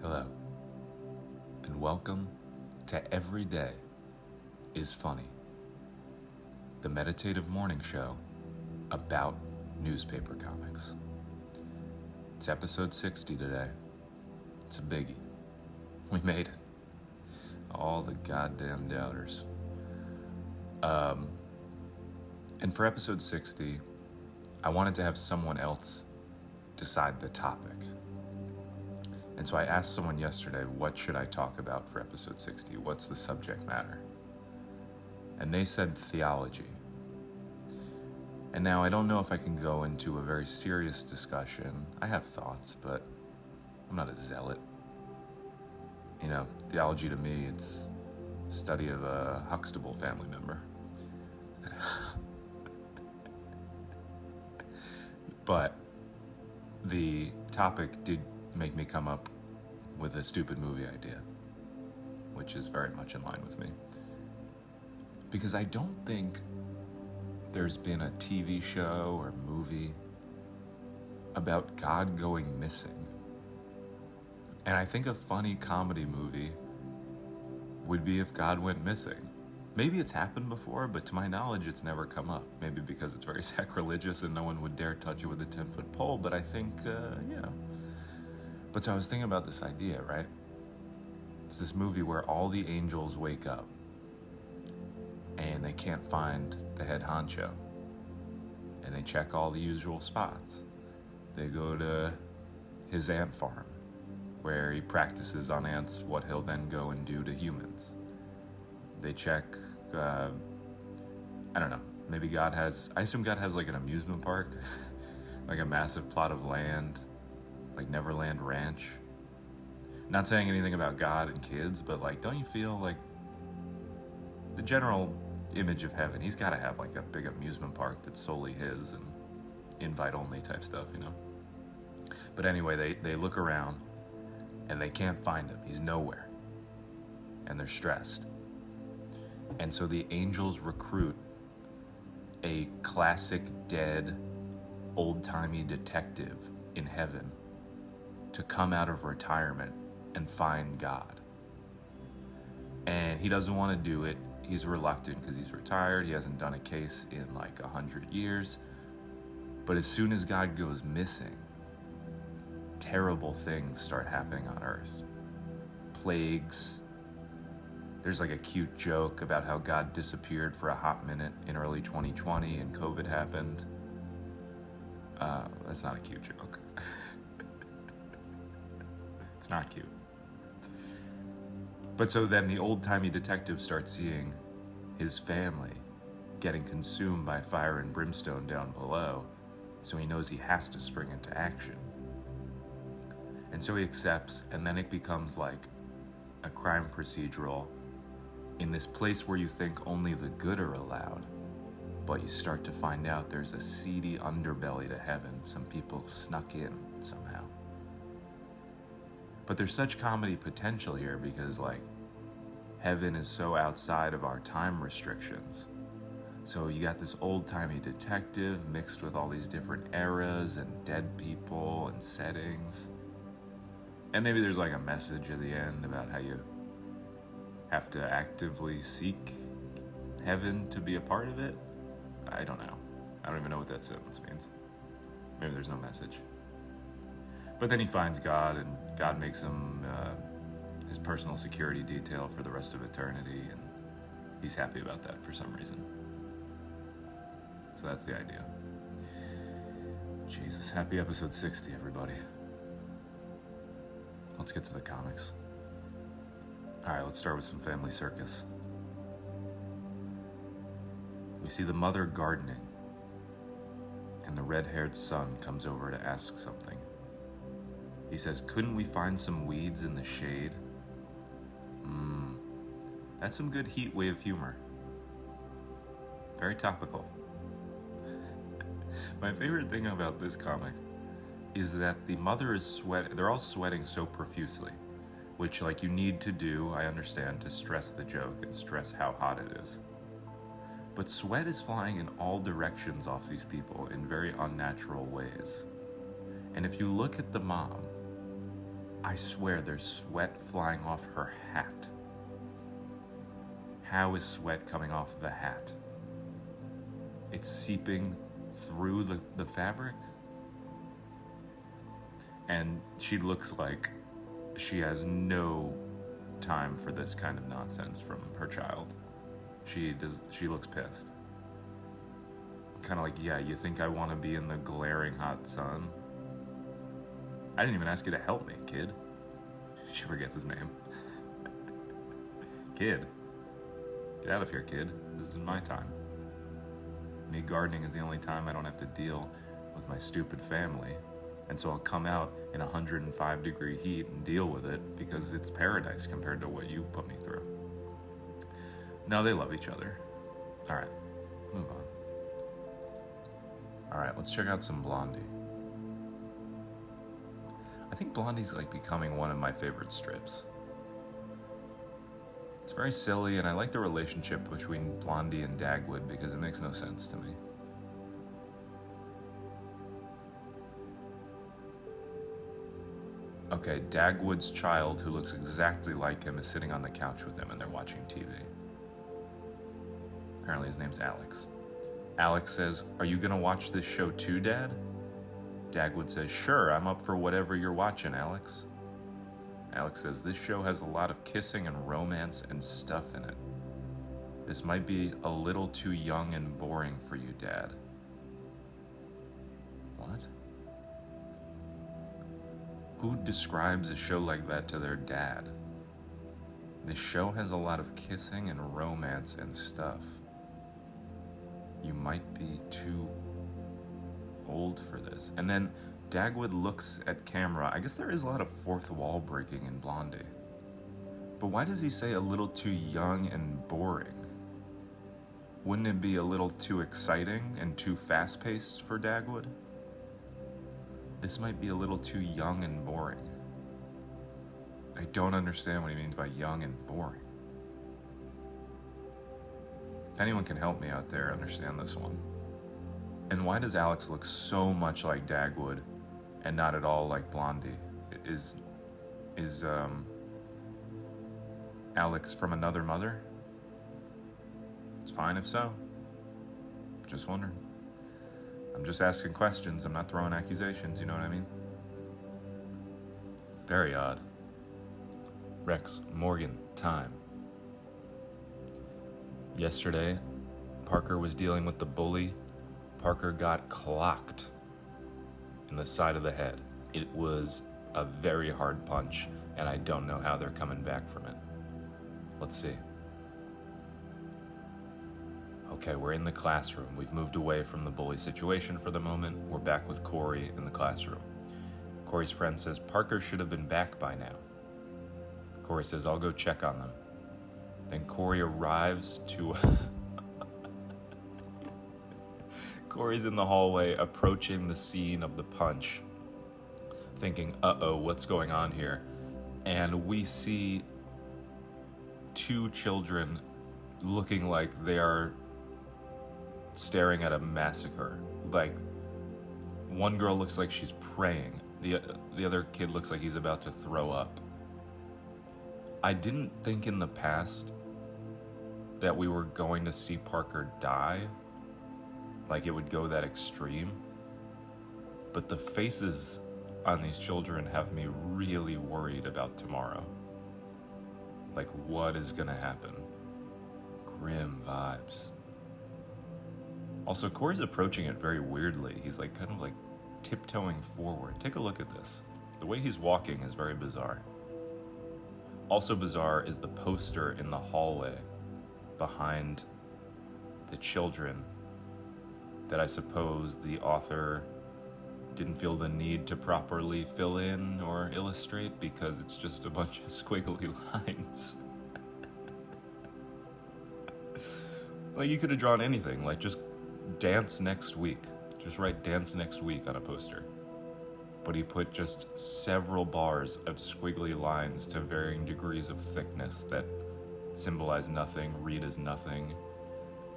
Hello, and welcome to Every Day is Funny, the meditative morning show about newspaper comics. It's episode 60 today. It's a biggie. We made it. All the goddamn doubters. And for episode 60, I wanted to have someone else decide the topic. And so I asked someone yesterday, what should I talk about for episode 60? What's the subject matter? And they said theology. And now I don't know if I can go into a very serious discussion. I have thoughts, but I'm not a zealot. You know, theology to me, it's study of a Huxtable family member. But the topic did make me come up with a stupid movie idea, which is very much in line with me. Because I don't think there's been a TV show or movie about God going missing. And I think a funny comedy movie would be if God went missing. Maybe it's happened before, but to my knowledge, it's never come up. Maybe because it's very sacrilegious and no one would dare touch it with a 10-foot pole, but I think, But so I was thinking about this idea, right? It's this movie where all the angels wake up and they can't find the head honcho. And they check all the usual spots. They go to his ant farm where he practices on ants what he'll then go and do to humans. They check, I don't know, maybe I assume God has like an amusement park, like a massive plot of land, like Neverland Ranch. Not saying anything about God and kids, but like, don't you feel like the general image of heaven, he's got to have like a big amusement park that's solely his and invite only type stuff, you know? But anyway, they look around and they can't find him. He's nowhere. And they're stressed. And so the angels recruit a classic dead, old-timey detective in heaven to come out of retirement and find God. And he doesn't want to do it. He's reluctant because he's retired. He hasn't done a case in like 100 years. But as soon as God goes missing, terrible things start happening on earth. Plagues. There's like a cute joke about how God disappeared for a hot minute in early 2020 and COVID happened. That's not a cute joke. It's not cute. But so then the old-timey detective starts seeing his family getting consumed by fire and brimstone down below, so he knows he has to spring into action. And so he accepts, and then it becomes like a crime procedural in this place where you think only the good are allowed, but you start to find out there's a seedy underbelly to heaven. Some people snuck in somehow. But there's such comedy potential here because like heaven is so outside of our time restrictions. So you got this old-timey detective mixed with all these different eras and dead people and settings. And maybe there's like a message at the end about how you have to actively seek heaven to be a part of it. I don't know. I don't even know what that sentence means. Maybe there's no message. But then he finds God, and God makes him his personal security detail for the rest of eternity, and he's happy about that for some reason. So that's the idea. Jesus, happy episode 60, everybody. Let's get to the comics. Alright, let's start with some family circus. We see the mother gardening, and the red-haired son comes over to ask something. He says, "Couldn't we find some weeds in the shade?" That's some good heat wave humor. Very topical. My favorite thing about this comic is that the mother is they're all sweating so profusely, which like you need to do, I understand, to stress the joke and stress how hot it is. But sweat is flying in all directions off these people in very unnatural ways. And if you look at the mom, I swear there's sweat flying off her hat. How is sweat coming off the hat? It's seeping through the fabric? And she looks like she has no time for this kind of nonsense from her child. She looks pissed. Kind of like, yeah, you think I want to be in the glaring hot sun? I didn't even ask you to help me, kid. She forgets his name. Kid. Get out of here, kid. This is my time. Me gardening is the only time I don't have to deal with my stupid family. And so I'll come out in 105-degree heat and deal with it because it's paradise compared to what you put me through. No, they love each other. All right, move on. All right, let's check out some Blondie. I think Blondie's like becoming one of my favorite strips. It's very silly, and I like the relationship between Blondie and Dagwood because it makes no sense to me. Okay, Dagwood's child, who looks exactly like him, is sitting on the couch with him and they're watching TV. Apparently his name's Alex. Alex says, "Are you gonna watch this show too, Dad?" Dagwood says, "Sure, I'm up for whatever you're watching, Alex." Alex says, "This show has a lot of kissing and romance and stuff in it. This might be a little too young and boring for you, Dad." What? Who describes a show like that to their dad? This show has a lot of kissing and romance and stuff. You might be too old for this. And then Dagwood looks at camera. I guess there is a lot of fourth wall breaking in Blondie. But why does he say a little too young and boring? Wouldn't it be a little too exciting and too fast-paced for Dagwood? This might be a little too young and boring. I don't understand what he means by young and boring. If anyone can help me out there, understand this one. And why does Alex look so much like Dagwood and not at all like Blondie? Is Alex from another mother? It's fine if so. Just wondering. I'm just asking questions. I'm not throwing accusations, you know what I mean? Very odd. Rex Morgan time. Yesterday, Parker was dealing with the bully. Parker got clocked in the side of the head. It was a very hard punch, and I don't know how they're coming back from it. Let's see. Okay, we're in the classroom. We've moved away from the bully situation for the moment. We're back with Corey in the classroom. Corey's friend says Parker should have been back by now. Corey says, "I'll go check on them." Then Corey arrives to... Corey's in the hallway approaching the scene of the punch, thinking, uh-oh, what's going on here? And we see two children looking like they are staring at a massacre. Like, one girl looks like she's praying. The other kid looks like he's about to throw up. I didn't think in the past that we were going to see Parker die, like it would go that extreme. But the faces on these children have me really worried about tomorrow. Like, what is gonna happen? Grim vibes. Also, Corey's approaching it very weirdly. He's like kind of like tiptoeing forward. Take a look at this. The way he's walking is very bizarre. Also bizarre is the poster in the hallway behind the children that I suppose the author didn't feel the need to properly fill in or illustrate because it's just a bunch of squiggly lines. Like, you could have drawn anything, like just dance next week. Just write dance next week on a poster. But he put just several bars of squiggly lines to varying degrees of thickness that symbolize nothing, read as nothing.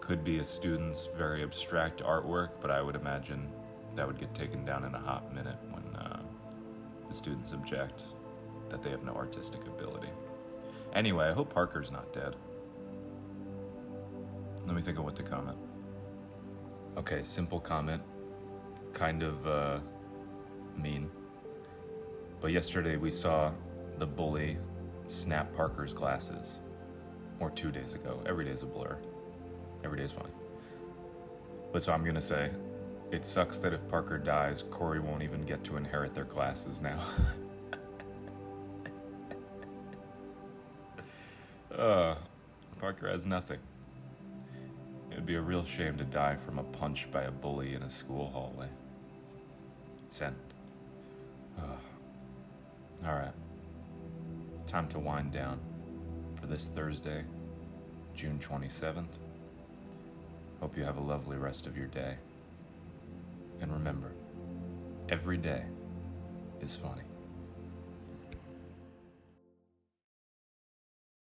Could be a student's very abstract artwork, but I would imagine that would get taken down in a hot minute when the students object. that they have no artistic ability. Anyway, I hope Parker's not dead. Let me think of what to comment. Okay, simple comment. Kind of mean. But yesterday we saw the bully snap Parker's glasses. Or 2 days ago. Every day's a blur. Every day's funny. But so I'm gonna say, it sucks that if Parker dies, Corey won't even get to inherit their glasses now. Parker has nothing. It'd be a real shame to die from a punch by a bully in a school hallway. Sent. Alright. Time to wind down for this Thursday, June 27th. Hope you have a lovely rest of your day. And remember, every day is funny.